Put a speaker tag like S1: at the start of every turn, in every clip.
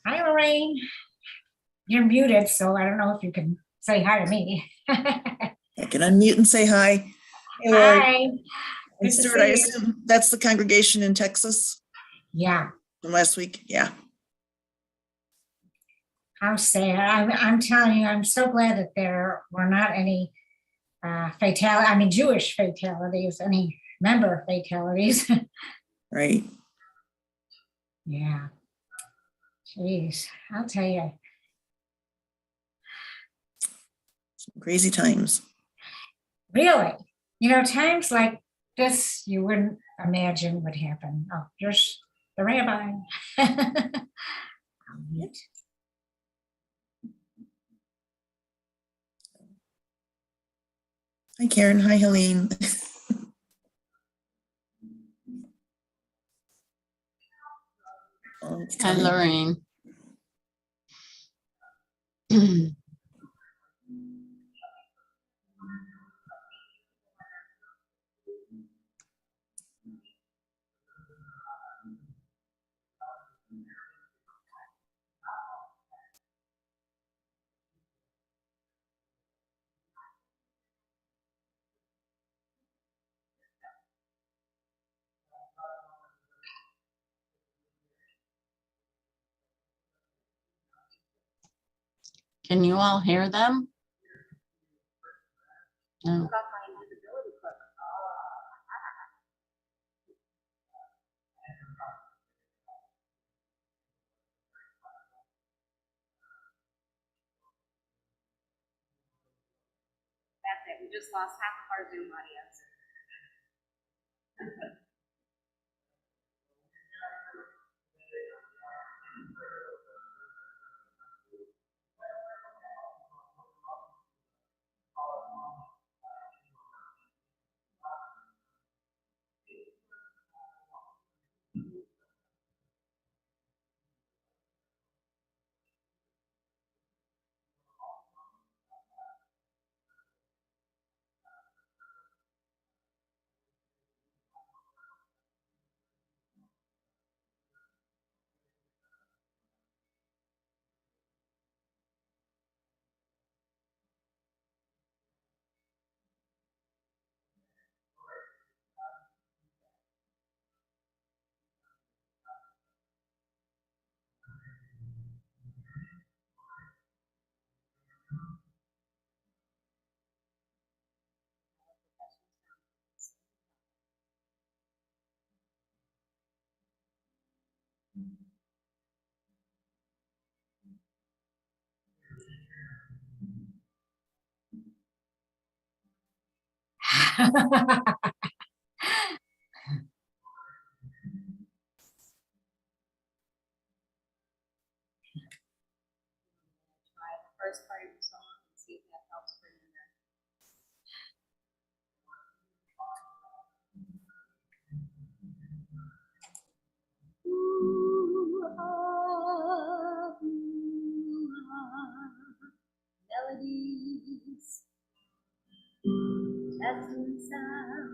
S1: Hi, Lorraine. You're muted, so I don't know if you can say hi to me.
S2: I can unmute and say hi. Hey, Lori.
S1: Hi.
S2: And
S1: Good to
S2: Stuart, I
S1: see you.
S2: assume that's the congregation in Texas
S1: Yeah,
S2: from last week. Yeah.
S1: how sad. I'm telling you, I'm so glad that there were not any Jewish fatalities, any member fatalities.
S2: Right.
S1: Yeah, jeez, I'll tell you.
S2: Some crazy times.
S1: Really, times like this, you wouldn't imagine would happen. Oh, here's the rabbi. I'll mute.
S2: Hi, Karen. Hi, Helene. Oh, it's
S3: Hi,
S2: coming.
S3: Lorraine. Can you all hear them? No.
S4: That's it. We just lost half of our Zoom audience. Try the first part of the song and see if that helps bring in that. Melodies, testing sound.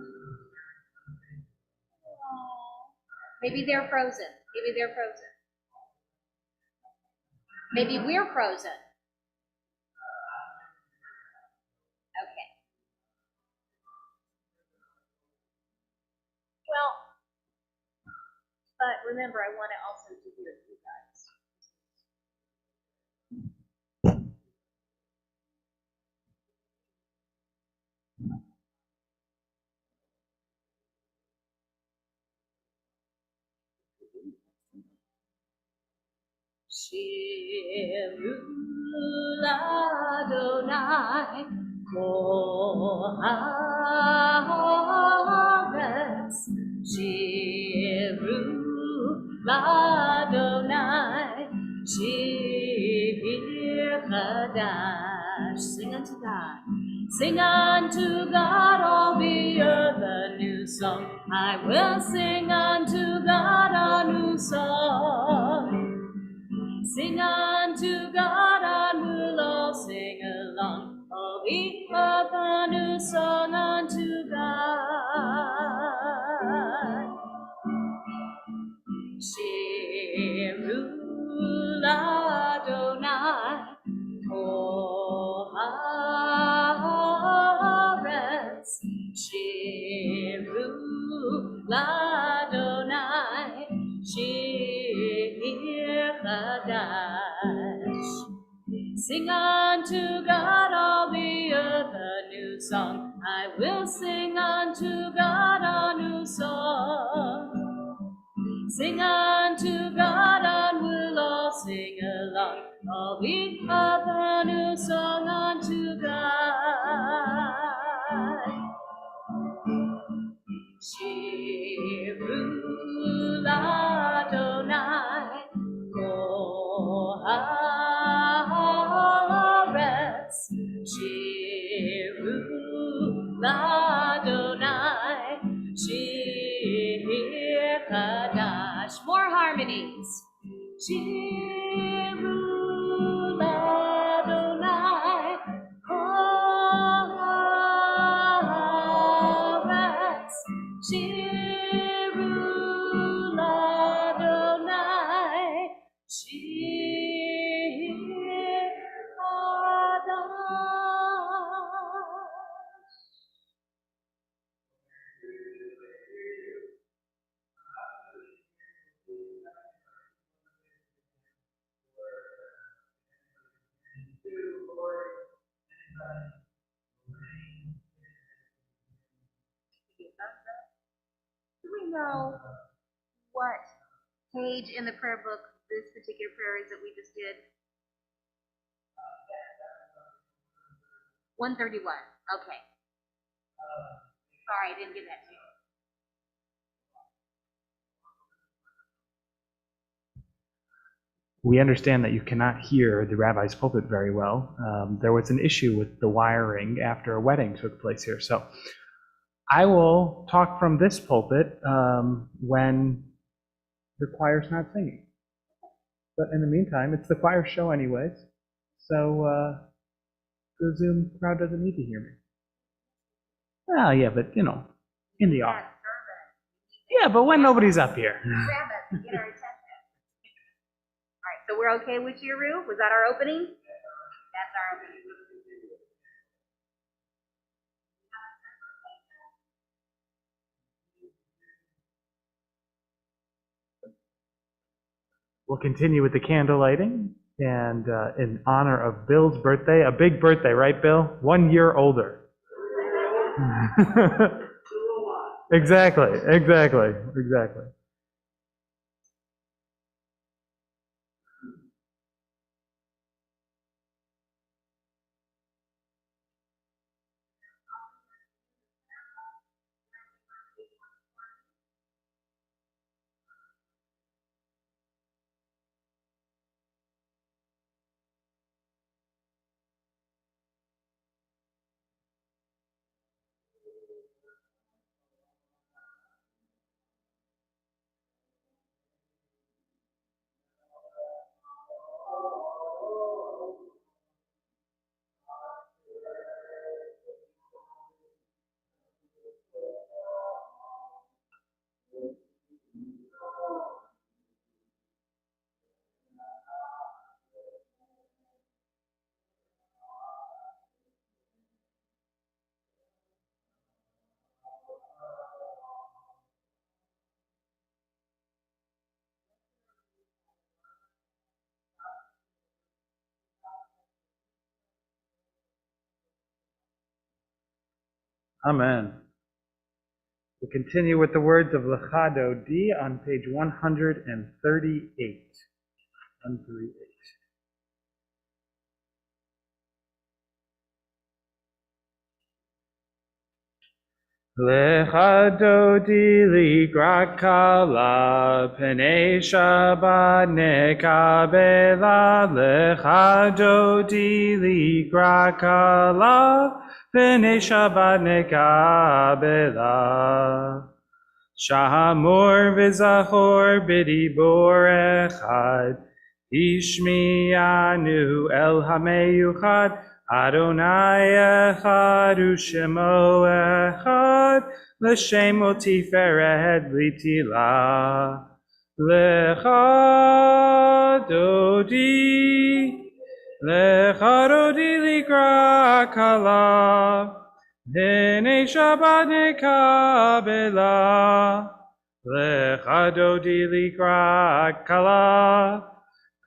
S4: Maybe they're frozen. Maybe they're frozen. Maybe we're frozen. Okay. Well, but remember, I want to also to hear you guys. Shiru Ladonai Koharetz Shiru Ladonai Shir Chadash. Sing unto God. Sing unto God, all the earth a new song. I will sing unto God a new song. Sing unto God and we'll all sing along. All the earth a new song unto God. Shirula Chadash. Sing unto God all the earth a new song. I will sing unto God a new song. Sing unto God and we'll all sing along. All the earth a new song unto God. Shiru Ladonai Koharetz. Shiru Ladonai Shir Kadash. More harmonies. Shiru Ladonai Koharetz. Shiru Ladonai Shir Kadash. Do we know what page in the prayer book this particular prayer is that we just did? 131. Okay. Sorry, I didn't get that to you.
S5: We understand that you cannot hear the rabbi's pulpit very well. There was an issue with the wiring after a wedding took place here. So I will talk from this pulpit when the choir's not singing. But in the meantime, it's the choir show anyways. So the Zoom crowd doesn't need to hear me. Well, yeah, but in the off. Yeah, but when nobody's up here.
S4: Grab us and get our attention. All right, so we're okay with Shiru? Was that our opening? That's our opening.
S5: We'll continue with the candle lighting, and in honor of Bill's birthday, a big birthday, right, Bill? 1 year older. Exactly. Amen. We'll continue with the words of Lechado D on page 138. 138. Lechado di ligrakala pene shabbat nekabela. Lechado di ligrakala pene shabbat nekabela. Shahamor v'zachor b'dibor echad. Ishmi'anu el hameyuchad. Adonai echad u'shemo echad, l'shemo tiferet l'tila. Lechadodi likra kala, B'nei Shabbat nekabela. Lechadodi likra kala,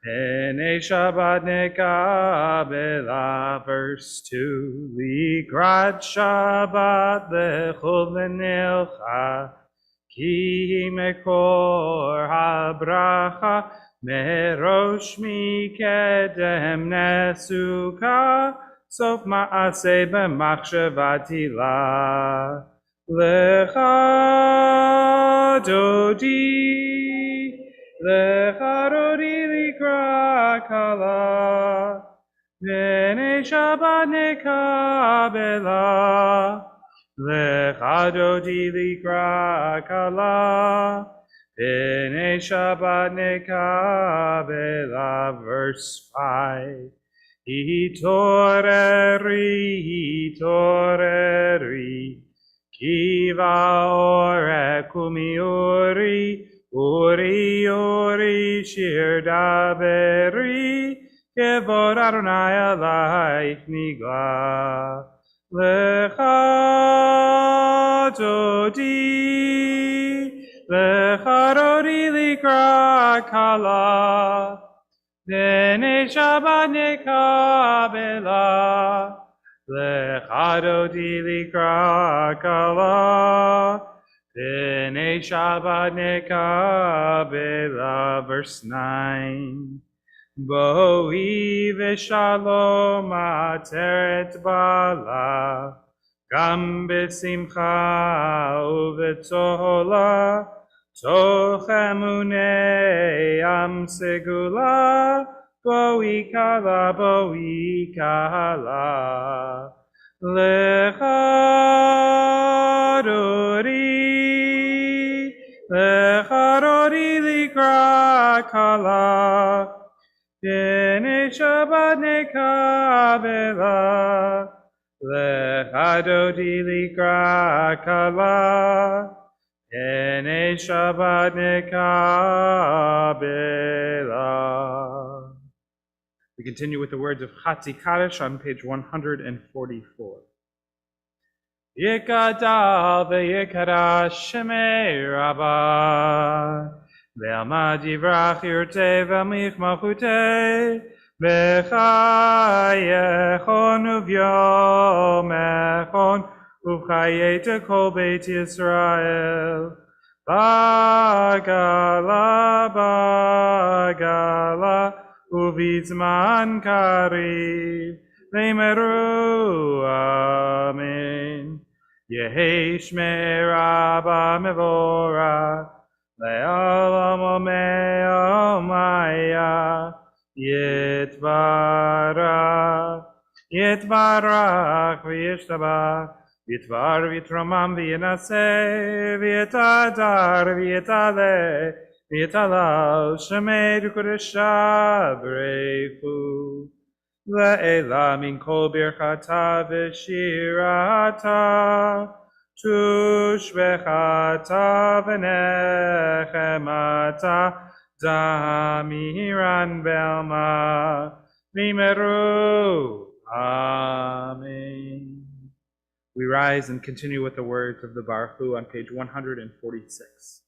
S5: Pene Shabbat nekabela, verse 2. Likrat Shabbat lechol v'nilcha, ki mekor habracha, merosh mikedem nesuka, sof ma'aseh b'machshavati la. Lecha dodi, lecha dodi likra kala, b'nei Shabbat nekabela. Lecha dodi likra kala, b'nei Shabbat nekabela. Verse 5. Hitoreri, hitoreri, kiva ore kumi uri, uri, uri, shir daveri, kevod Adonai alaich nigla. Lecha dodi, lecha dodi likra kala, b'nei Shabbat nekabela. Lecha dodi likra kala, b'nei Shabbat nekabela. Verse 9. Boi v'shalom ateret bala, gam b'simcha u'v'tola, toch emunei am segula, boi kala, boi kala. Lecha dodi, lecha dodi likra kala, b'nei Shabbat nekabela. Lecha dodi likra kala, b'nei Shabbat nekabela. We continue with the words of Chatzi Kaddish on page 144. Yikadal ve'yikadash shemei Rabbah, ve'amad yivrach yirtei v'amich malchutei, v'chayechon uvyomechon, uv'chayeta kol beit Yisrael. Bagala, bagala, uvizman kariv, v'meru amen. Yehi shmei Rabba mevorach, le'olam omeomaya, yitvarach, yitvarach v'yishtabach, yitvar v'yitramam v'yinaseh, v'yitadar v'yitaleh, v'yitalal shemei d'kodesha b'reifu. Le'ela min kol birchata v'shirata, tushbechata v'nechemata, damiran belma, v'meru. Amen. We rise and continue with the words of the Baruch Hu on page 146.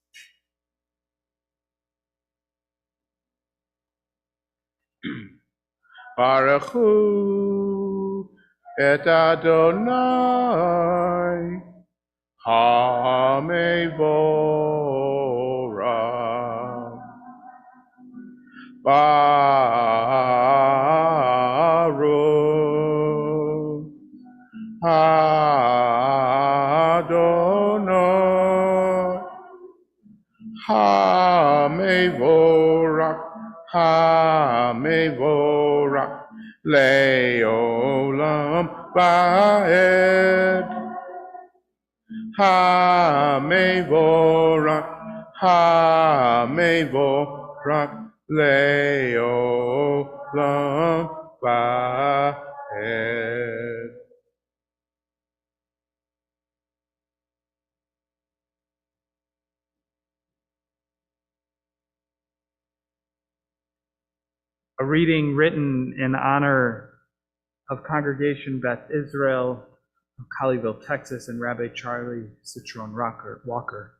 S6: Baruch Hu et Adonai HaMevorach. Baruch Adonai HaMevorach, HaMevorach, Le'olam Va'ed. HaMevorach, HaMevorach, Le'olam Va'ed.
S5: A reading written in honor of Congregation Beth Israel of Colleyville, Texas, and Rabbi Charlie Citron Walker.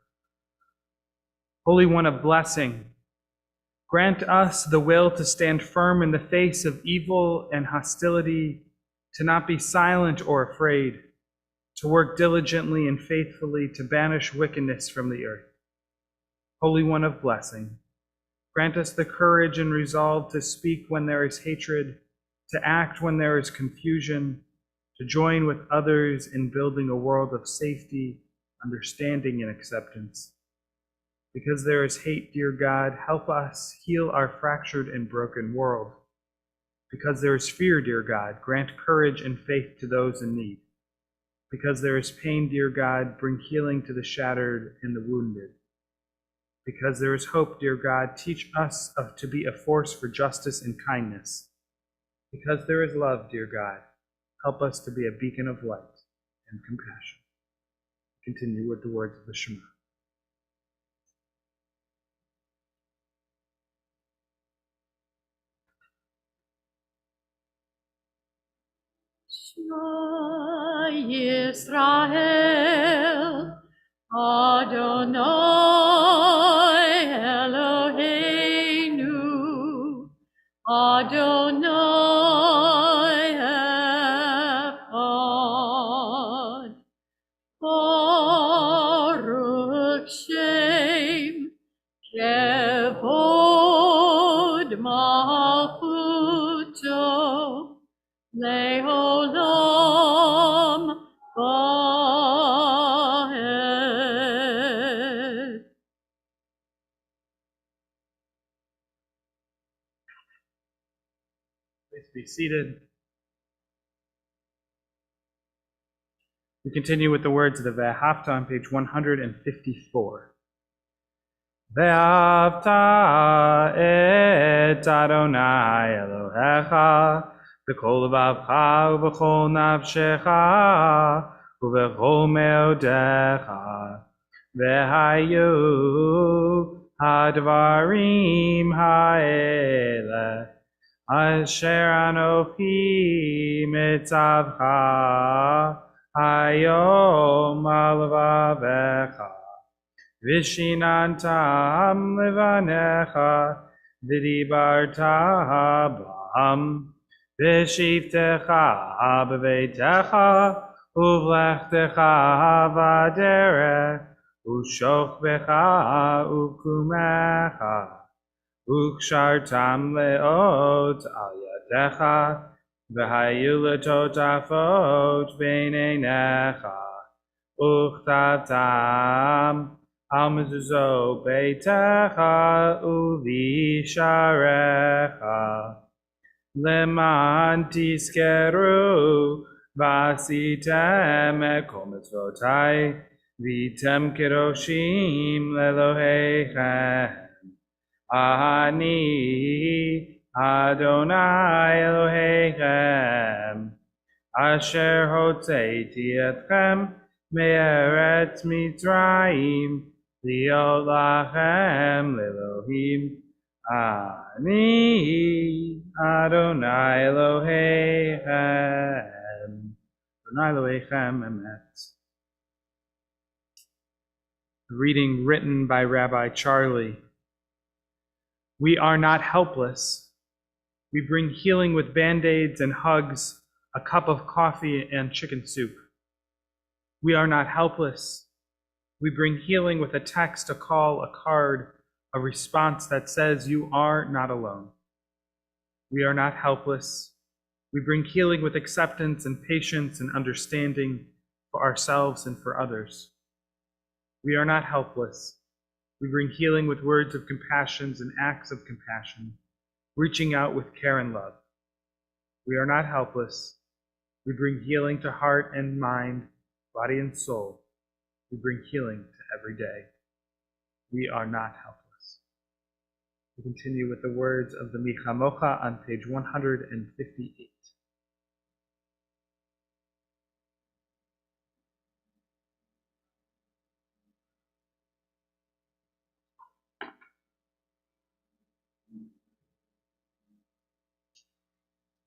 S5: Holy One of blessing, Grant us the will to stand firm in the face of evil and hostility, to not be silent or afraid, to work diligently and faithfully to banish wickedness from the earth. Holy One of blessing, grant us the courage and resolve to speak when there is hatred, to act when there is confusion, to join with others in building a world of safety, understanding, and acceptance. Because there is hate, dear God, help us heal our fractured and broken world. Because there is fear, dear God, grant courage and faith to those in need. Because there is pain, dear God, bring healing to the shattered and the wounded. Because there is hope, dear God, teach us to be a force for justice and kindness. Because there is love, dear God, help us to be a beacon of light and compassion. Continue with the words of the Shema.
S4: Shema Yisrael, Adonai Eloheinu, Adonai Echad. Baruch Shem Kevod Malchuto Leolam Vaed.
S5: Please be seated. We continue with the words of the Ve'ahavta on page 154. Ve'ahavta et Adonai Elohecha b'kol levavcha u'b'chol nafshecha u'b'chol meodecha ve'hayu hadvarim ha'eleh asher anochi mitzavcha hayom alvavecha vishinantam levanecha v'dibarta bam v'shivtecha b'veitecha uvlechtecha v'derech u'shokbecha u'kumecha u'kshartam leot al yadecha v'hayu letotafot b'neinecha uchtavtam al mezuzot beitecha u'visharecha leman tiskeru v'asitem et kol mitzvotai v'tem kedoshim le'Elohechem. Ani Adonai Elohechem, asher hotzeiti etchem me'eretz Mitzrayim, liot lachem le'Elohim. Ani Adonai Elohechem, Adonai Elohechem emet. Reading written by Rabbi Charlie. We are not helpless. We bring healing with Band-Aids and hugs, a cup of coffee and chicken soup. We are not helpless. We bring healing with a text, a call, a card, a response that says you are not alone. We are not helpless. We bring healing with acceptance and patience and understanding for ourselves and for others. We are not helpless. We bring healing with words of compassion and acts of compassion, reaching out with care and love. We are not helpless. We bring healing to heart and mind, body and soul. We bring healing to every day. We are not helpless. We continue with the words of the Michamocha on page 158.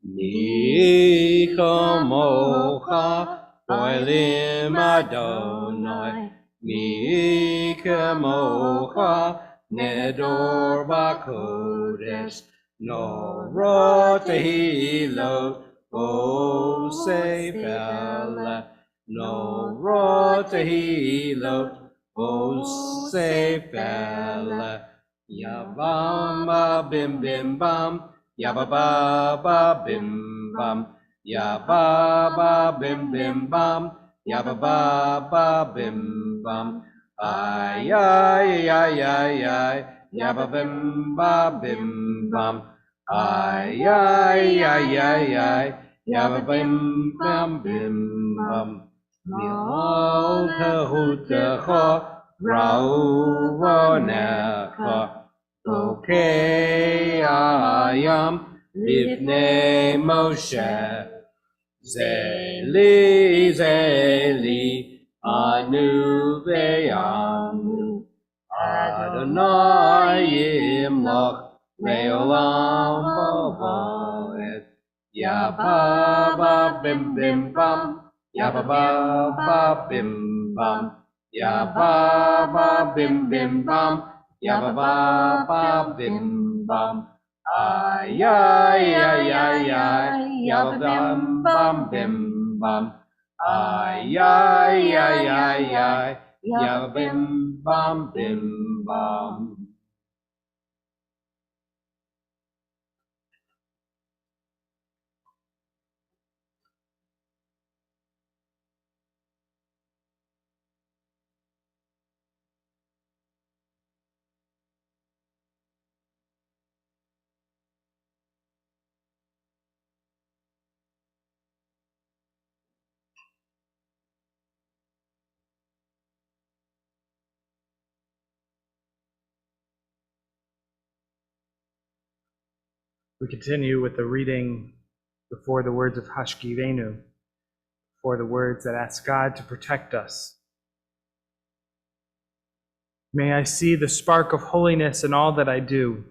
S7: Mi kamocha po'elim Adonai, mi kamocha Nedor Bakodesh, no Rotahilo, O Sefela, no Rotahilo, O Sefela, Yabamba bim bim bam, Yababa bim bam, Yababa bim bim bam, Yababa bim bam. Ay, ay, ay, ay, ay, yabba bim ba bim bum. Ay, ay, ay, ay, ay, yabba bim bam bim bum. Miol kahuta ho, rau voneka. Okay, ayam, lifnei Moshe. Zeli, Zeli. Anu ve'anu, Adonai yimloch le'olam va'ed. Yabba bim bim bam, yabba bim bam, yabba bim bim bam, yabba bim bam. Ay ay ay ay ay, yabba bam bim bam. Ay, ay, ay, ay, ay, yabba bim bam bim bam.
S5: We continue with the reading before the words of Hashkivenu, before the words that ask God to protect us. May I see the spark of holiness in all that I do,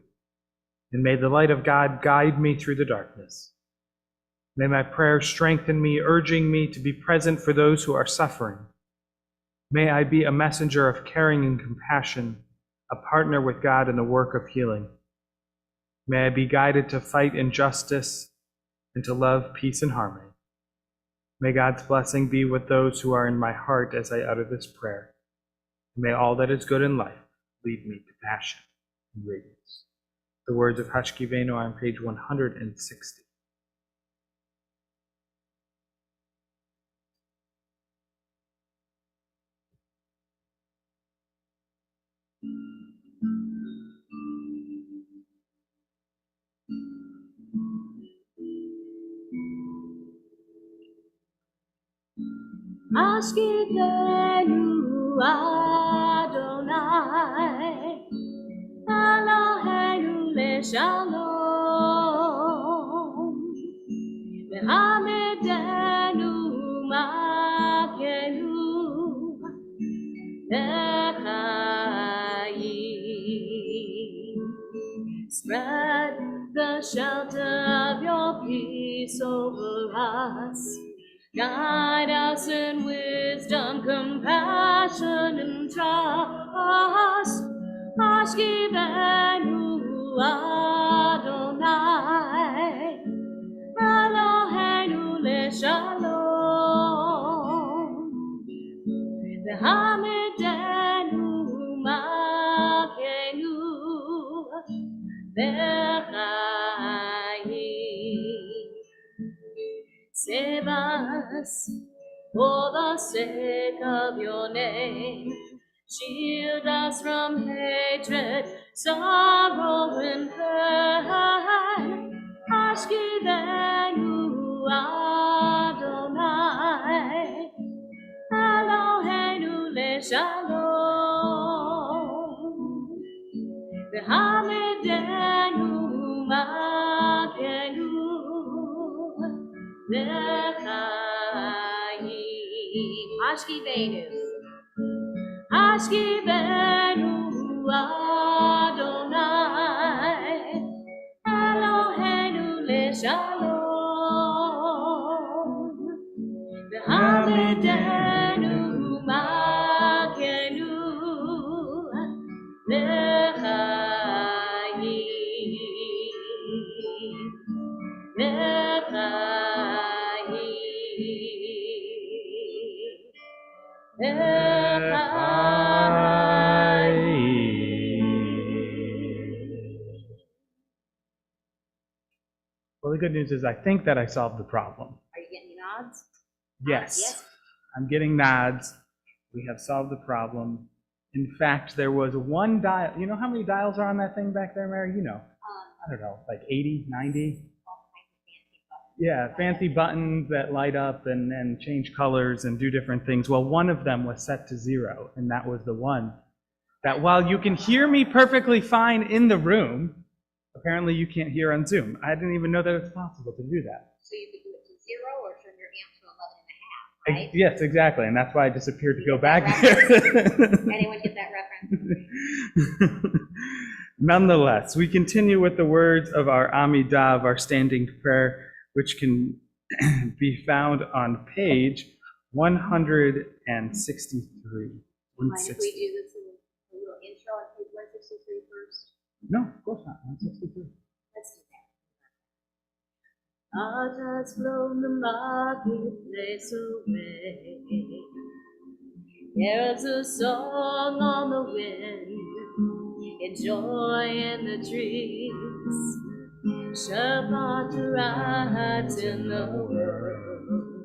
S5: and may the light of God guide me through the darkness. May my prayers strengthen me, urging me to be present for those who are suffering. May I be a messenger of caring and compassion, a partner with God in the work of healing. May I be guided to fight injustice and to love peace and harmony. May God's blessing be with those who are in my heart as I utter this prayer. May all that is good in life lead me to passion and radiance. The words of Hashkivenu are on page 160.
S4: Ashkidenu Adonai, Eloheinu leShalom, V'hamidenu Makenu Echayim. Spread the shelter of your peace over us. Guide us in wisdom, compassion, and trust. Ashkivenu Adonai, Eloheinu leShalom, V'hamidenu Makenu B'chayim. Save us for the sake of your name. Shield us from hatred, sorrow, and pain. Ashkivenu Adonai, Eloheinu leShalom, V'hamidenu Makenu L'chaim. Ashkivenu, Ashkivenu Adonai, Eloheinu leShalom, V'hamidenu Makenu L'chaim.
S5: Well, the good news is I think that I solved the problem.
S4: Are you getting nods?
S5: Yes,
S4: Yes.
S5: I'm getting nods. We have solved the problem. In fact, there was one dial. You know how many dials are on that thing back there, Mary? You know, I don't know, like 80, 90? Yeah, fancy buttons that light up and change colors and do different things. Well, one of them was set to 0, and that was the one that while you can hear me perfectly fine in the room, apparently you can't hear on Zoom. I didn't even know that it's possible to do that.
S4: So you could do it to 0 or turn your amp to 11.5, right?
S5: Yes, exactly, and that's why I disappeared to go back there.
S4: Anyone get that reference?
S5: Nonetheless, we continue with the words of our Amidav, our standing prayer, which can be found on page 163.
S4: Mind if we do this a little intro on page 163 first?
S5: No, of course not. 163.
S4: Let's do that. Art has flown the marketplace away. There's a song on the wind, enjoying the trees. Shabbat rides in the world,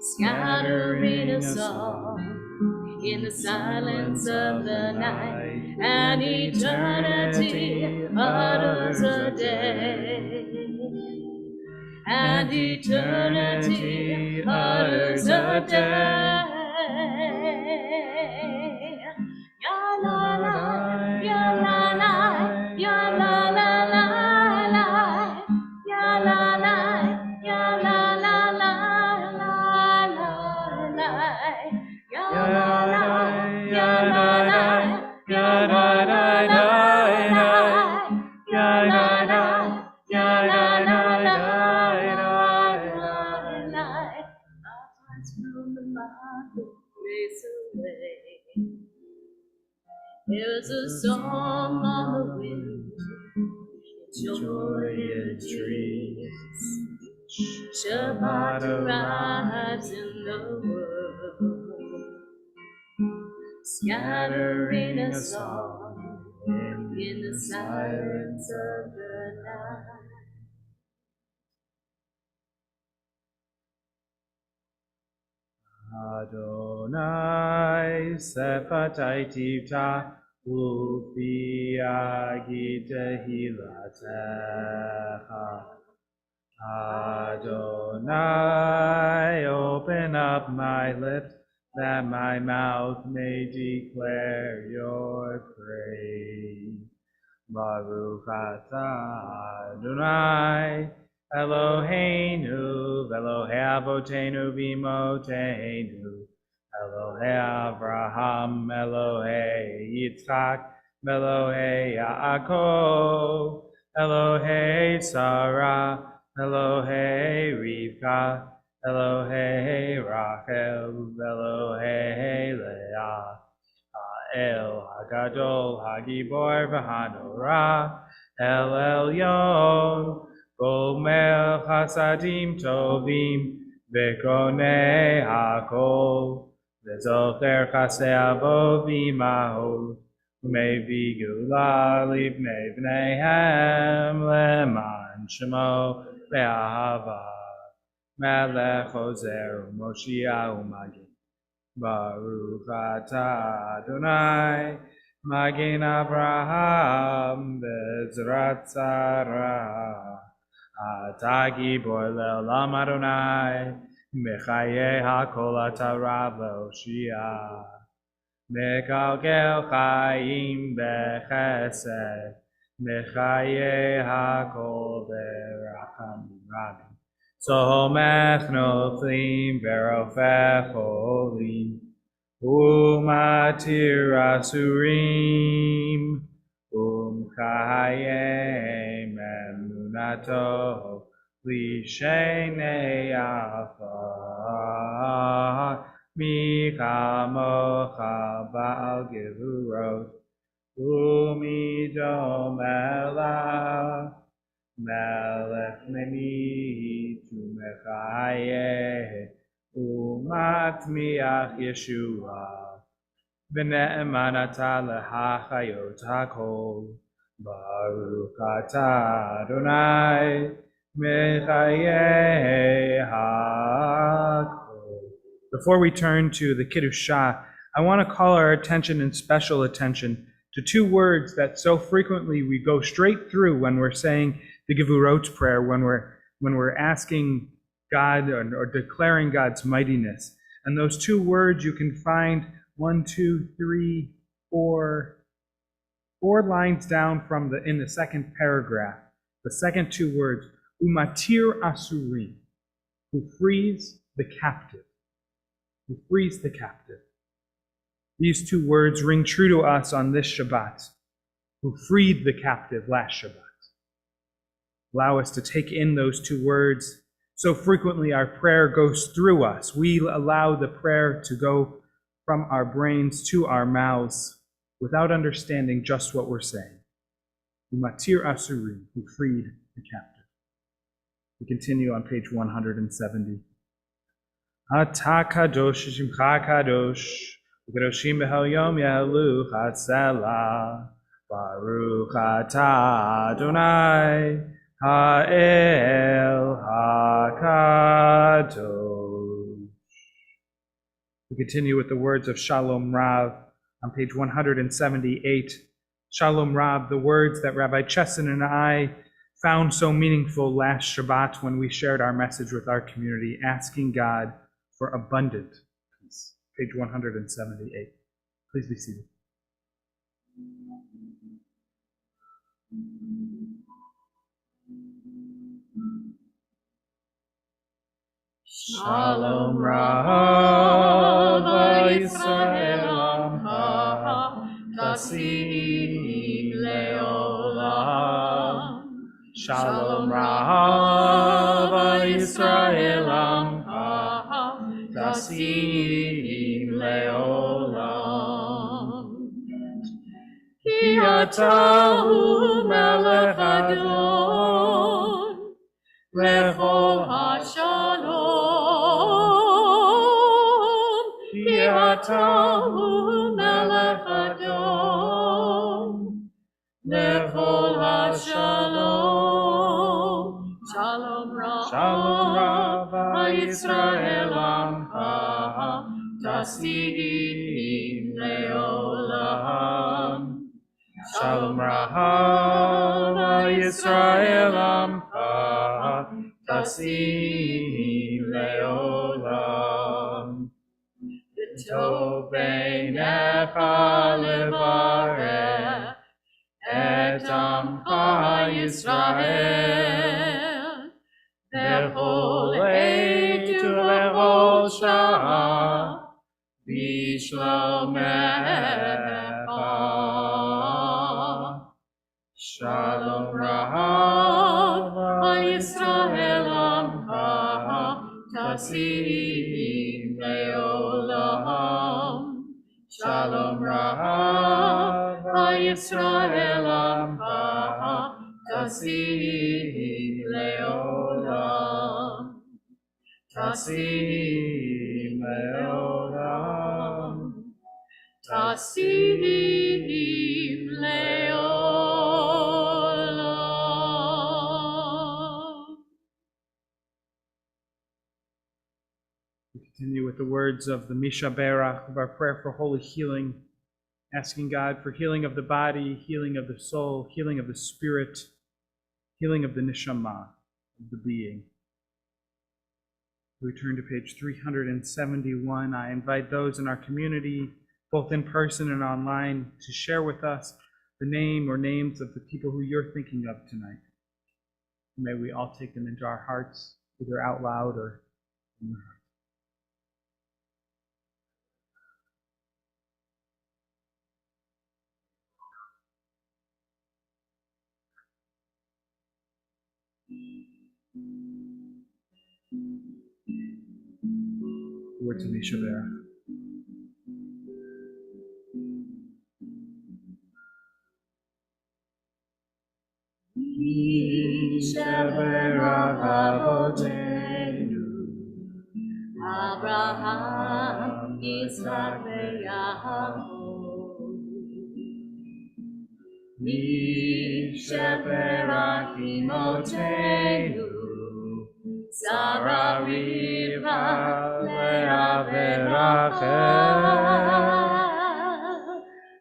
S4: scattering a song in the silence of the night, and eternity utters a day, and eternity utters a day. Ya la la, ya la la, ya la la la la, ya la la, ya la la la la la la, ya la la, ya la la, ya la la la la, ya la la, ya la la la la. From the marketplace away, there's a song on the wind, joyous trees. Shabbat arrives in the world, scattering a song in the silence of the night.
S5: Adonai sefatai tivta ufi agita hilatecha. Adonai, open up my lips that my mouth may declare your praise. Baruch atah Adonai Eloheinu Elohei Avotenu V'imotenu Elohei Avraham Elohei Yitzchak Elohei Yaakov Elohei Sarah Elohei Rivka Elohei Rachel Elohei Leah El Hagadol Hagibor V'Hanora El Elyon Gomer Chasadim Tovim V'Konei Hakol V'Zocher Chasei Avot V'Imahot U'Mevi Gula Livnei Bneihem Leman Shemo Be'ahava Melech Ozer U'Moshiach U'Magin Baruch atah Adonai, Magen Avraham, Bezrat Sarah. Atah gibor le'olam Adonai, Mechaye hakol atah rav le'oshia. Mekalkel chayim bechesed, Mechaye hakol berachamim rabim. Somech noflim verofech olim, umatir asurim, chayim emunato, lishenei afar, michamocha ba'al gevurot, umidom elah. Melech meni tumechaye umatmiach Yeshua v'ne'emanata lehachayot hakol Baruch atah Adonai mechayeh hakol. Before we turn to the Kiddushah, I want to call our attention and special attention to two words that so frequently we go straight through when we're saying the Gevurot prayer, when we're asking God or declaring God's mightiness. And those two words you can find 1, 2, 3, 4 lines down from in the second paragraph. The second two words, umatir asurim, who frees the captive. Who frees the captive. These two words ring true to us on this Shabbat, who freed the captive last Shabbat. Allow us to take in those two words. So frequently our prayer goes through us. We allow the prayer to go from our brains to our mouths without understanding just what we're saying. Umatir asurim, who freed the captive. We continue on page 170. Ata kadosh shimcha kadosh, u'kadoshim b'hel yom yehelu chatzela, baruch atah Adonai ha'el hakadosh. We continue with the words of Shalom Rav on page 178. Shalom Rav, the words that Rabbi Chesson and I found so meaningful last Shabbat when we shared our message with our community, asking God for abundant peace. Page 178. Please be seated.
S7: Shalom Rav Yisrael Amcha Tasim Leolam. Shalom Rav Yisrael Amcha Tasim Leolam. Ki atahu melech adon lechol hashalom. Ki atahu melech adon lechol hashalom. Shalom Rav Yisrael Amcha Tasim Leolam. Shalom Rav Yisrael Amcha Tasim Leolam. V'tov beinecha levarech et Amcha Yisrael bechol עת ובכל שעה בשלומך. Shalom Rav Yisrael Amcha Tasim Leolam. Shalom Rav Yisrael Amcha Tasim Leolam. Tasim Leolam. Tasim Leolam.
S5: We continue with the words of the Misha Berach of our prayer for holy healing, asking God for healing of the body, healing of the soul, healing of the spirit, healing of the neshama, of the being. We turn to page 371. I invite those in our community, both in person and online, to share with us the name or names of the people who you're thinking of tonight. May we all take them into our hearts, either out loud or in our hearts. Words of Misha Berach.
S7: Misha Berach Avotenu Abraham, Yitzhak, Yaakov. Mishaberakimotenu, Sarariva Leaverachem.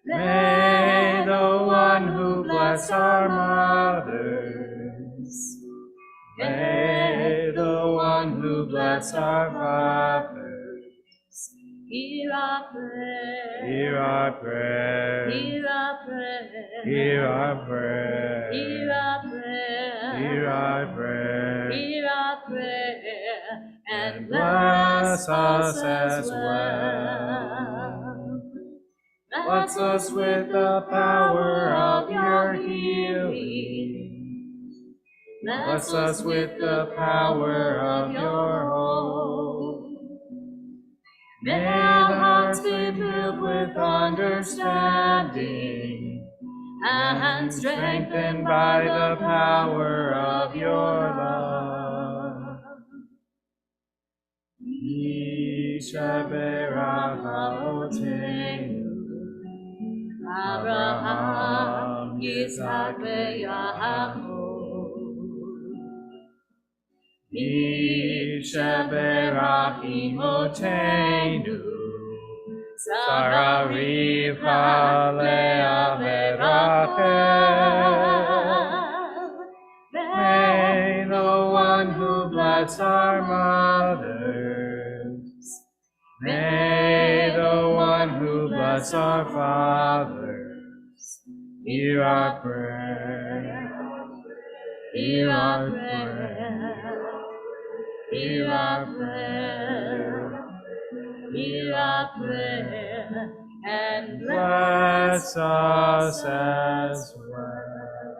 S7: May the one who bless our mothers, may the one who bless our fathers,
S4: hear our prayer,
S7: hear our prayer,
S4: hear our prayer,
S7: hear our prayer,
S4: hear our prayer,
S7: hear our prayer,
S4: hear our prayer, and
S7: bless us as well. Bless us with the power of your healing. Bless us with the power of your hope. May our hearts be filled with understanding and strengthened by the power of your love. Yishaberachotenu, Abraham, Yitzhak, Yaakov. Yishaberachimotenu, Sarah, Rivka, Leah, Rachel. May the one who bless our mothers, may the one who bless our fathers, hear our prayer, hear our prayer, hear our prayer, hear our prayer, and bless us as well.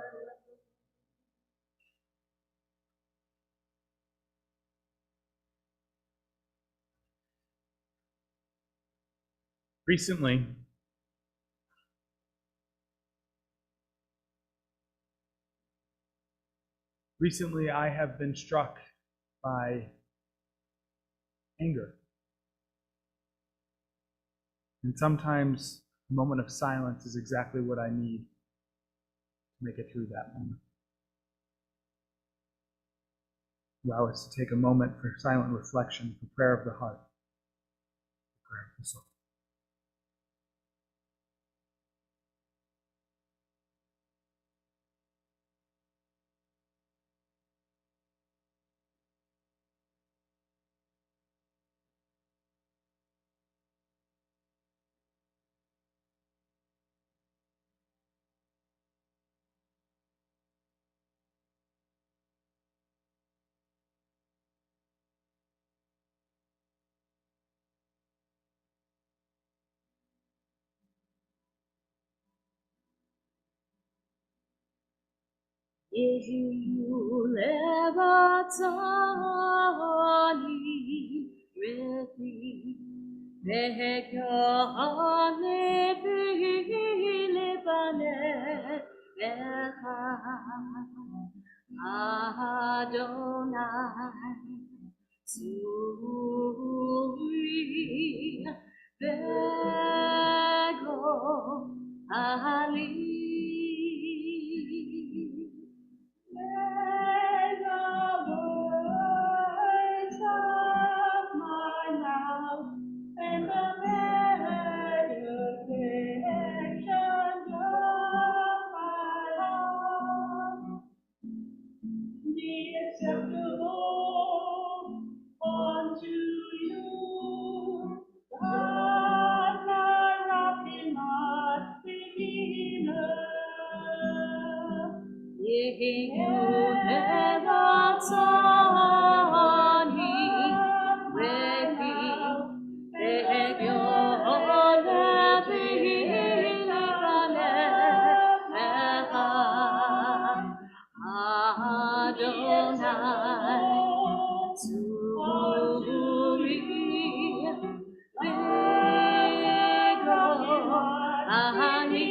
S5: Recently, I have been struck by anger. And sometimes a moment of silence is exactly what I need to make it through that moment. Allow us to take a moment for silent reflection, for prayer of the heart, for prayer of the soul.
S4: Yehulevatzani Reti Vehekyohane Vihilipane Echa Adonai Zuri Bego Ali. May the words of my mouth and the meditations of my heart be acceptable unto you, God, my rock and my redeemer. Yehulevatzani Refi Vehekyohane Vihilipane Adonai Zuri Bego Ani.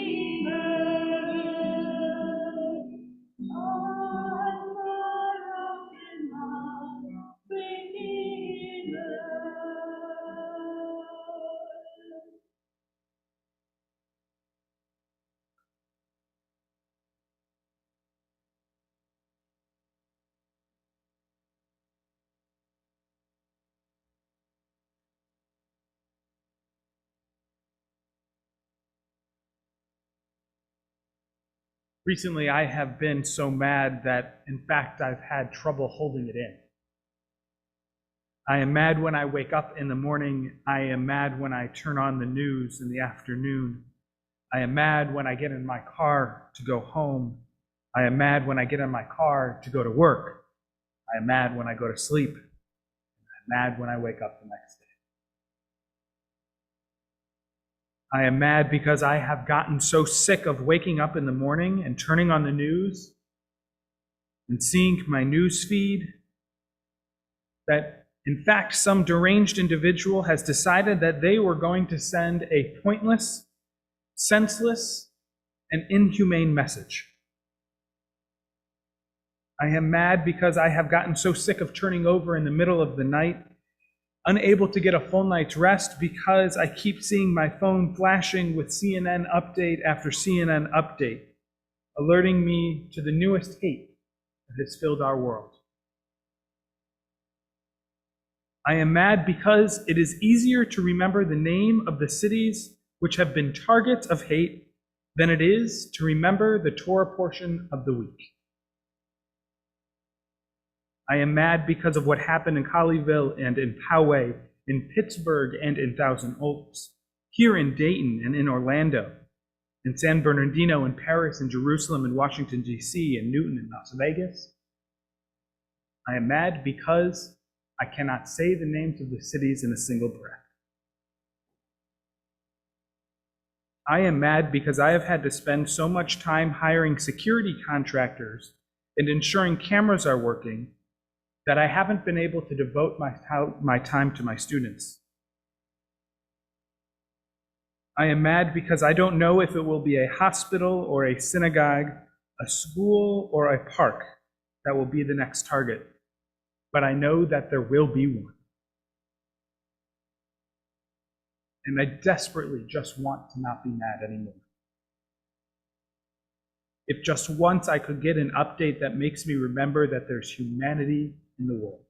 S5: Recently, I have been so mad that, in fact, I've had trouble holding it in. I am mad when I wake up in the morning. I am mad when I turn on the news in the afternoon. I am mad when I get in my car to go home. I am mad when I get in my car to go to work. I am mad when I go to sleep. I'm mad when I wake up the next day. I am mad because I have gotten so sick of waking up in the morning and turning on the news and seeing my news feed that, in fact, some deranged individual has decided that they were going to send a pointless, senseless, and inhumane message. I am mad because I have gotten so sick of turning over in the middle of the night, unable to get a full night's rest because I keep seeing my phone flashing with CNN update after CNN update, alerting me to the newest hate that has filled our world. I am mad because it is easier to remember the name of the cities which have been targets of hate than it is to remember the Torah portion of the week. I am mad because of what happened in Colleyville and in Poway, in Pittsburgh and in Thousand Oaks, here in Dayton and in Orlando, in San Bernardino, in Paris, in Jerusalem, in Washington, D.C., in Newton, and Las Vegas. I am mad because I cannot say the names of the cities in a single breath. I am mad because I have had to spend so much time hiring security contractors and ensuring cameras are working that I haven't been able to devote my time to my students. I am mad because I don't know if it will be a hospital or a synagogue, a school or a park that will be the next target, but I know that there will be one. And I desperately just want to not be mad anymore. If just once I could get an update that makes me remember that there's humanity in the world.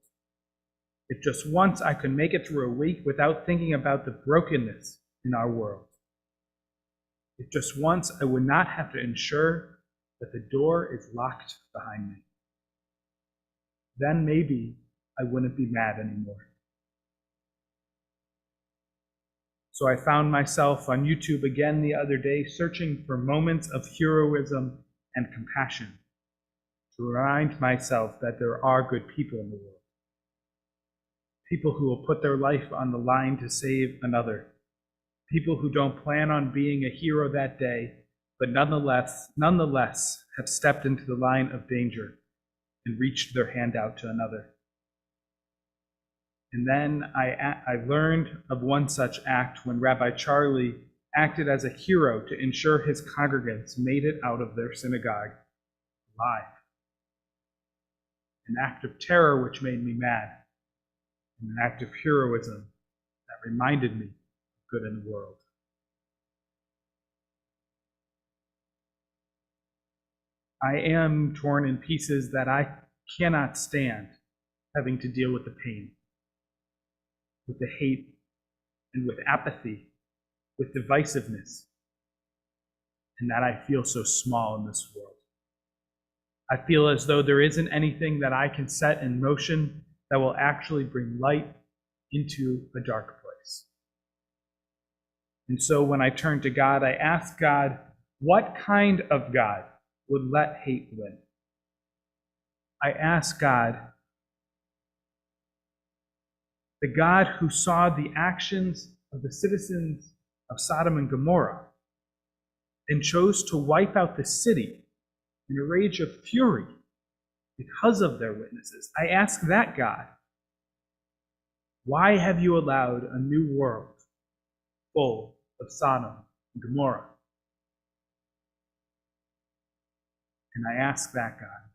S5: If just once I could make it through a week without thinking about the brokenness in our world. If just once I would not have to ensure that the door is locked behind me. Then maybe I wouldn't be mad anymore. So I found myself on YouTube again the other day searching for moments of heroism and compassion to remind myself that there are good people in the world. People who will put their life on the line to save another. People who don't plan on being a hero that day, but nonetheless have stepped into the line of danger and reached their hand out to another. And then I learned of one such act when Rabbi Charlie acted as a hero to ensure his congregants made it out of their synagogue alive. An act of terror which made me mad, and an act of heroism that reminded me of good in the world. I am torn in pieces that I cannot stand having to deal with the pain, with the hate, and with apathy, with divisiveness, and that I feel so small in this world. I feel as though there isn't anything that I can set in motion that will actually bring light into a dark place. And so when I turn to God, I ask God, what kind of God would let hate win? I ask God, the God who saw the actions of the citizens of Sodom and Gomorrah and chose to wipe out the city in a rage of fury because of their witnesses. I ask that God, why have you allowed a new world full of Sodom and Gomorrah? And I ask that God,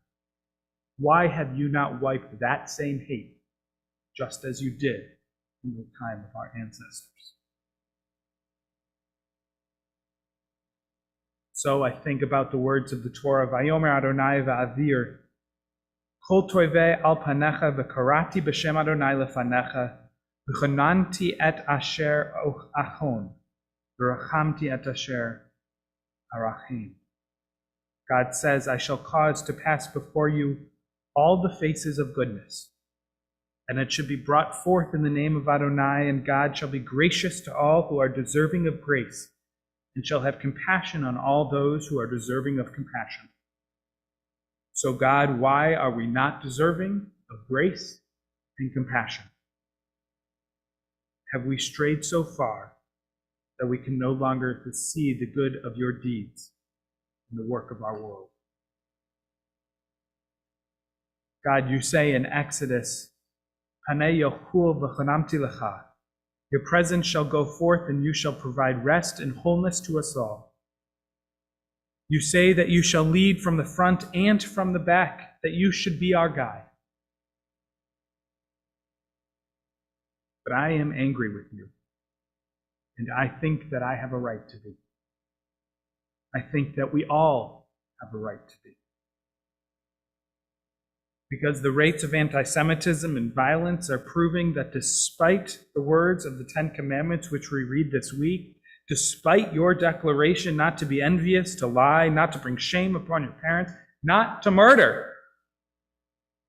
S5: why have you not wiped that same hate just as you did in the time of our ancestors? So I think about the words of the Torah, Vayomer Adonai va'avir, Kol toivei al panecha v'karati b'shem Adonai lefanecha, v'chananti et asher achon, v'rachamti et asher arachim. God says, I shall cause to pass before you all the faces of goodness, and it should be brought forth in the name of Adonai, and God shall be gracious to all who are deserving of grace, and shall have compassion on all those who are deserving of compassion. So God, why are we not deserving of grace and compassion? Have we strayed so far that we can no longer see the good of your deeds in the work of our world? God, you say in Exodus, Panei Yochul v'chonamti lecha, your presence shall go forth and you shall provide rest and wholeness to us all. You say that you shall lead from the front and from the back, that you should be our guide. But I am angry with you, and I think that I have a right to be. I think that we all have a right to be. Because the rates of anti-Semitism and violence are proving that despite the words of the Ten Commandments, which we read this week, despite your declaration not to be envious, to lie, not to bring shame upon your parents, not to murder,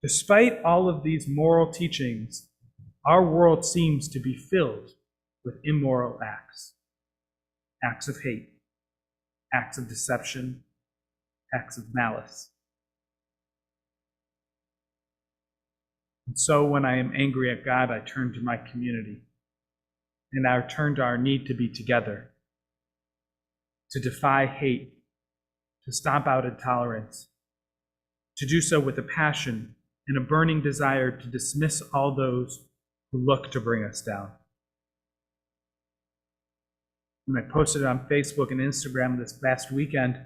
S5: despite all of these moral teachings, our world seems to be filled with immoral acts. Acts of hate, acts of deception, acts of malice. And so when I am angry at God, I turn to my community, and I turn to our need to be together, to defy hate, to stomp out intolerance, to do so with a passion and a burning desire to dismiss all those who look to bring us down. When I posted it on Facebook and Instagram this past weekend,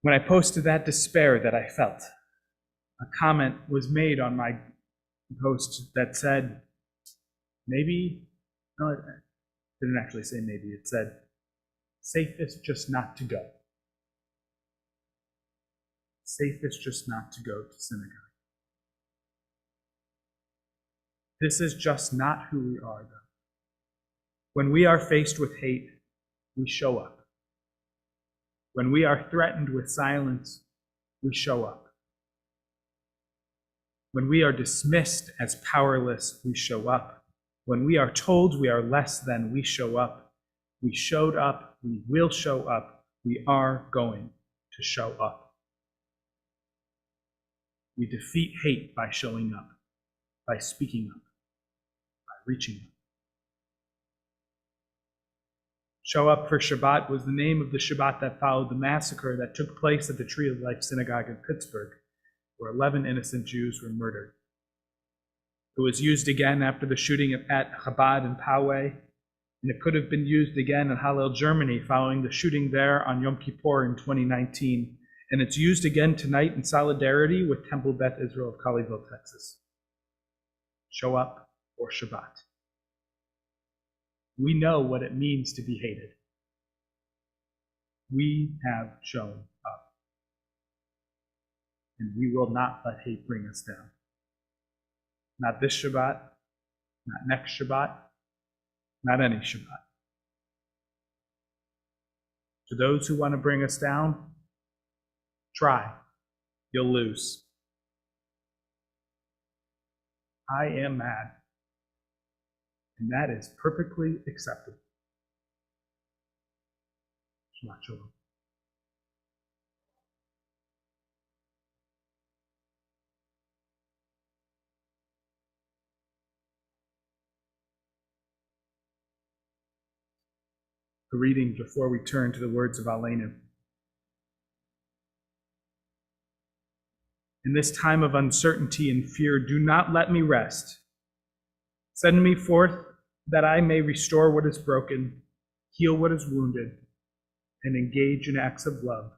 S5: when I posted that despair that I felt, a comment was made on my post that said, maybe, no, it didn't actually say maybe, it said, safest just not to go. Safest just not to go to synagogue. This is just not who we are, though. When we are faced with hate, we show up. When we are threatened with silence, we show up. When we are dismissed as powerless, we show up. When we are told we are less than, we show up. We showed up, we will show up, we are going to show up. We defeat hate by showing up, by speaking up, by reaching up. Show Up for Shabbat was the name of the Shabbat that followed the massacre that took place at the Tree of Life Synagogue in Pittsburgh, where 11 innocent Jews were murdered. It was used again after the shooting at Chabad in Poway, and it could have been used again in Hallel, Germany, following the shooting there on Yom Kippur in 2019. And it's used again tonight in solidarity with Temple Beth Israel of Colleyville, Texas. Show up for Shabbat. We know what it means to be hated. We have shown up. And we will not let hate bring us down. Not this Shabbat, not next Shabbat, not any Shabbat. To those who want to bring us down, try. You'll lose. I am mad. And that is perfectly acceptable. Shabbat shalom. A reading before we turn to the words of Aleinu. In this time of uncertainty and fear, do not let me rest. Send me forth that I may restore what is broken, heal what is wounded, and engage in acts of love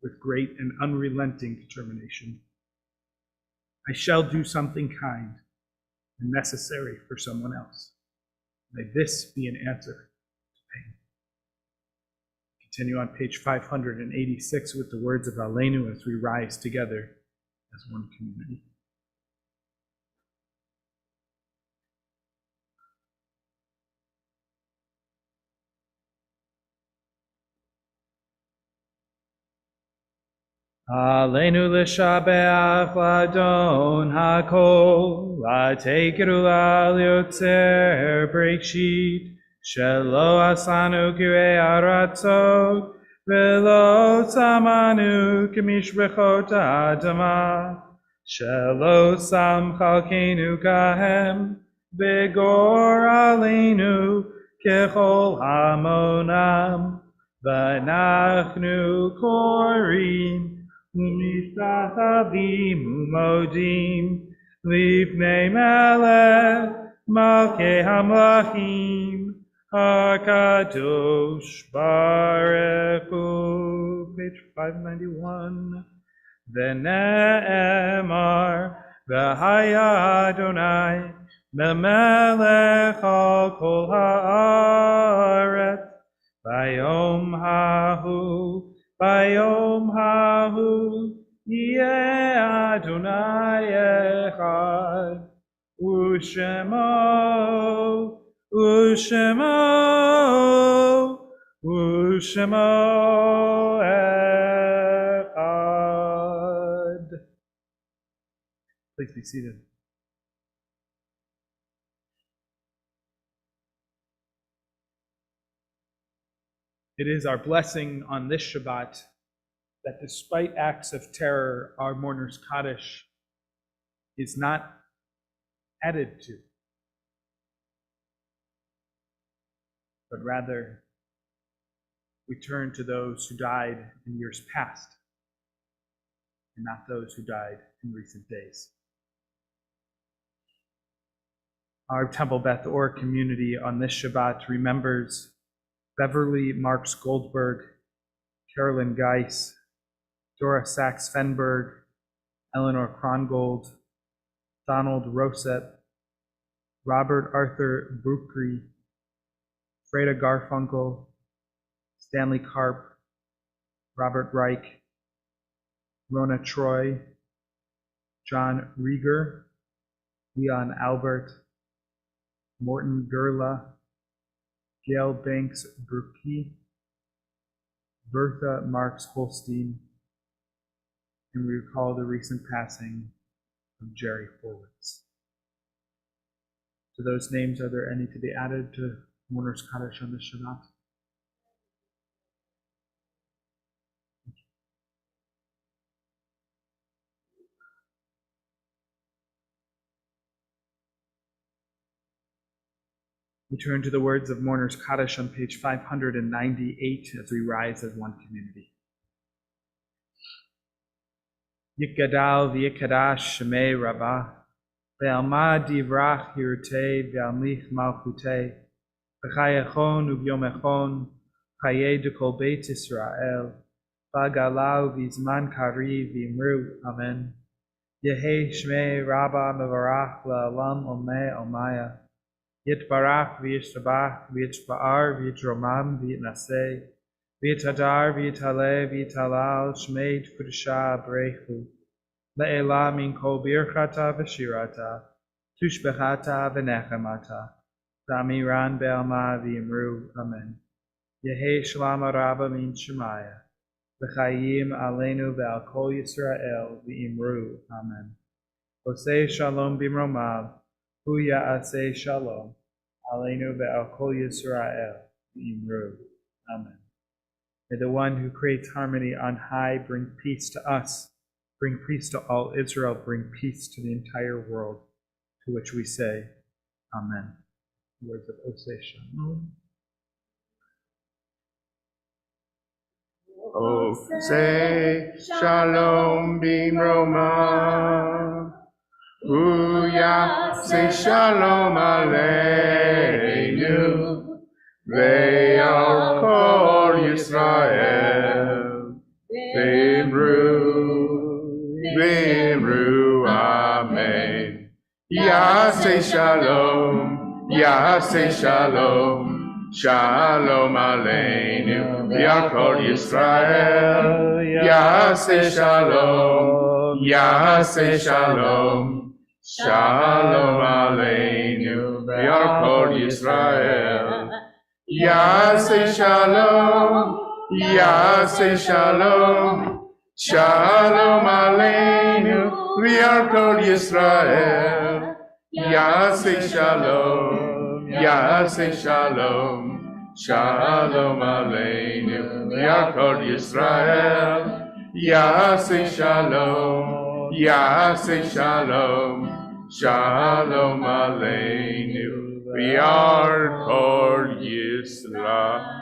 S5: with great and unrelenting determination. I shall do something kind and necessary for someone else. May this be an answer to pain. Continue on page 586 with the words of Aleinu as we rise together as one community.
S7: Aleinu l'shabeach l'adon hakol, l'tekeru l'yotzer b'reishit, shelo asanu kirei aratzot, v'lo tzamanu k'mishbechot ha'adama, shelo sam chalkenu kahem, v'gor aleinu kechol hamonam, v'nachnu korim, Umishtachavim umodim lifnei melech malkei hamlachim hakadosh baruch hu. Page 591. V'ne'emar v'haya Adonai memelech al kol haaretz bayom hahu. Bayom hahu yeh Adonai echad, u'shemo, u'shemo, u'shemo echad. Please be seated. It is our blessing on this Shabbat that despite acts of terror, our mourner's Kaddish is not added to, but rather we turn to those who died in years past and not those who died in recent days. Our Temple Beth Or community on this Shabbat remembers Beverly Marks Goldberg, Carolyn Geis, Dora Sachs Fenberg, Eleanor Krongold, Donald Rosett, Robert Arthur Bruckrey, Freda Garfunkel, Stanley Karp, Robert Reich, Rona Troy, John Rieger, Leon Albert, Morton Gerla, Gail Banks Burkey, Bertha Marks Holstein, and we recall the recent passing of Jerry Horwitz. To those names, are there any to be added to Mourner's Kaddish on this Shabbat? We turn to the words of Mourner's Kaddish on page 598 as we rise as one community. Yikadal v'yikadash shemei rabbah, ve'alma divrach hirtei ve'almich malchutei, v'chayechon u'vyomechon, chayei dekol beit Yisrael, v'agalau v'zman kari v'imru, amen. Yehei shmei rabbah mevarach la'alam omei omaya, Yitbarach v'yishtabach v'yitpa'ar v'yitromam v'yitnaseh v'yitadar v'yitaleh v'yitalal shmei t'kudusha b'reichu le'ela min kol birchata v'shirata tushbechata v'nechemata v'amiran be'alma v'yimru amen. Yehei shalom rabba min shemaya v'chayim aleinu ve'al kol Yisrael v'yimru amen. Osei shalom b'mromav Hu ya'aseh shalom, aleinu ve'al kol Yisrael, v'imru. Amen. May the one who creates harmony on high bring peace to us, bring peace to all Israel, bring peace to the entire world, to which we say, Amen. Words of Oseh Shalom.
S6: Oseh shalom b'mromav. Hu ya'aseh shalom aleinu ve'al kol Yisrael v'imru amen. Ya'aseh shalom shalom aleinu ve'al kol Yisrael. Ya'aseh shalom Shalom aleinu ve'al kol Yisrael. Ya'aseh shalom Shalom Aleinu, v'yarkol Yisrael. Yaseh Shalom, Yaseh Shalom. Shalom Aleinu, v'yarkol Yisrael. Yaseh Shalom, Yaseh Shalom. Shalom Aleinu, v'yarkol Yisrael.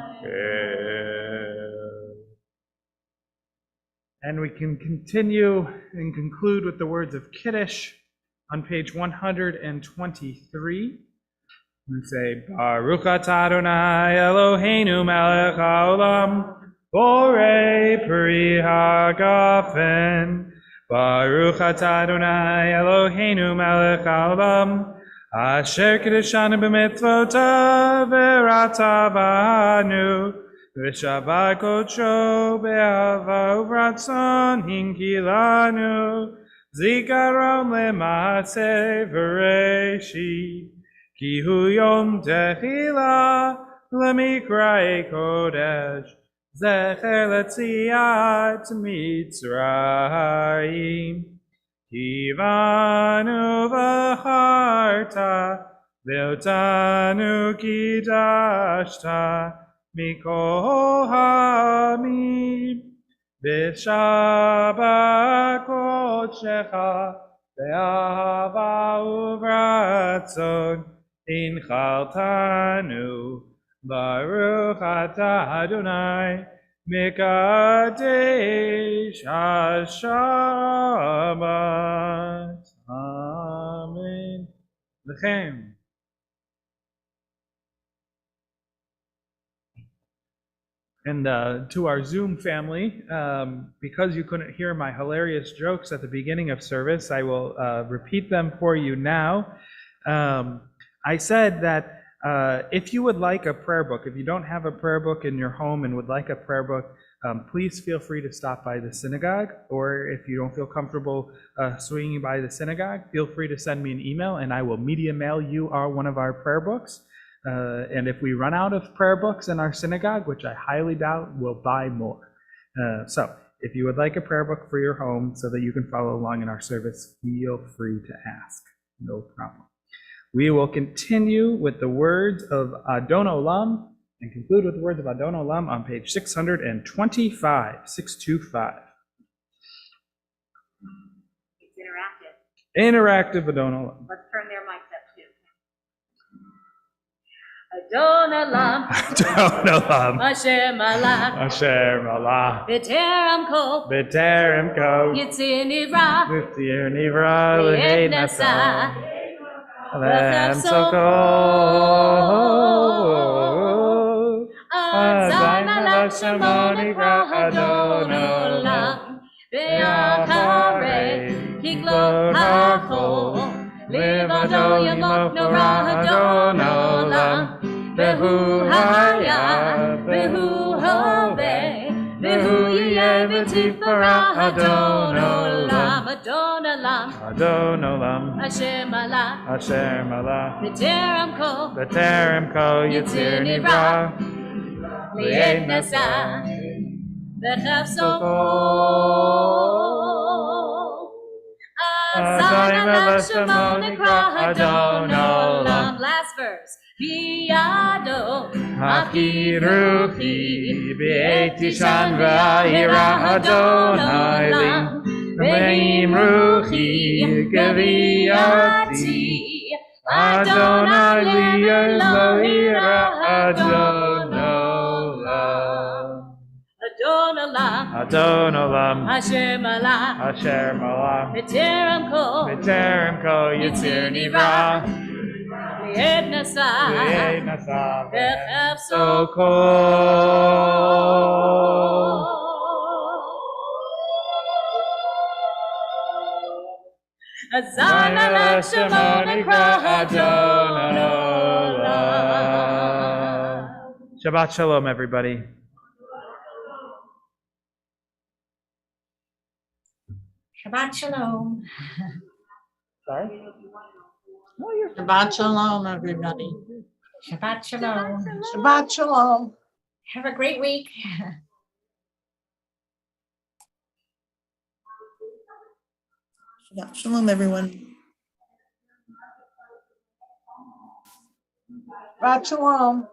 S7: And we can continue and conclude with the words of Kiddush on page 123. We say, Baruch atah Adonai Eloheinu melech haolam, borei peri hagafen. Baruch atah Adonai Eloheinu melech haolam, asher kiddushanu b'mitzvotav v'rata b'anu. V'shabbat kodsho be'ahava u'b'ratzon hinkilanu, zikaron le'maaseh v'reshit, ki hu yom techila lemikra'ei kodesh, zecher letziat mitzrayim. Kivanu v'charta, ve'otanu kidashta, Mikol hamim, b'shabbat kodshecha, be'ahava u'b'ratzon, inchaltanu, Baruch atah Adonai, mikadesh hashabat. Amen. Lechem. And to our Zoom family, because you couldn't hear my hilarious jokes at the beginning of service, I will repeat them for you now. I said that if you would like a prayer book, if you don't have a prayer book in your home and would like a prayer book, please feel free to stop by the synagogue, or if you don't feel comfortable swinging by the synagogue, feel free to send me an email and I will media mail you one of our prayer books. And if we run out of prayer books in our synagogue, which I highly doubt, we'll buy more. So if you would like a prayer book for your home so that you can follow along in our service, feel free to ask. No problem. We will continue with the words of Adon Olam and conclude with the words of Adon Olam on page 625. 625.
S4: It's interactive.
S7: Interactive Adon Olam.
S4: Let's turn their mics up too. Adon Olam,
S7: Adon Olam.
S4: Asher Malach,
S7: Asher Malach.
S4: B'terem Kol,
S7: B'terem Kol.
S4: Yitzir Nivra,
S7: Yitzir Nivra
S4: V'ed
S7: L'Hed
S4: Nasa,
S7: Nasa. L'Hem Sokol.
S4: Azay Malach Shemo Nivra Adon Olam, Ve'acharei Kiklot HaChol, Levado Yamok Nora Adon Olam, Behu Haya, Behu Hove, Behu Yeh V'tifara Adon Olam, Adon Olam,
S7: Adon Olam.
S4: Asher Malach,
S7: Asher Malach.
S4: B'terem Kol,
S7: B'terem Kol Yitzir Nivra.
S4: L'Hed Nasa, V'chaf Sokol. Azay Malach Shemo Nikra Adon Olam. Last verse. Biyado,
S7: Haki Ruchi B'eti Shan V'ayira Adon Olam. Ve'im Ruchi Gaviyati Adon Elohira Adon Olam.
S4: Adon Olam,
S7: Adon Olam.
S4: Asher Malach,
S7: Asher Malach.
S4: B'terem Kol,
S7: B'terem Kol Yitzir Nivra.
S4: L'Hed Nasa,
S7: L'Hed Nasa.
S4: V'chaf
S7: Sokol.
S4: Azay Malach Shemo Nikra Adon Olam.
S7: Shabbat Shalom, everybody.
S1: Shabbat shalom.
S7: Sorry?
S3: Shabbat shalom, everybody.
S1: Shabbat shalom.
S2: Shabbat shalom.
S1: Have a great week.
S2: Shalom, everyone.
S8: Shabbat shalom.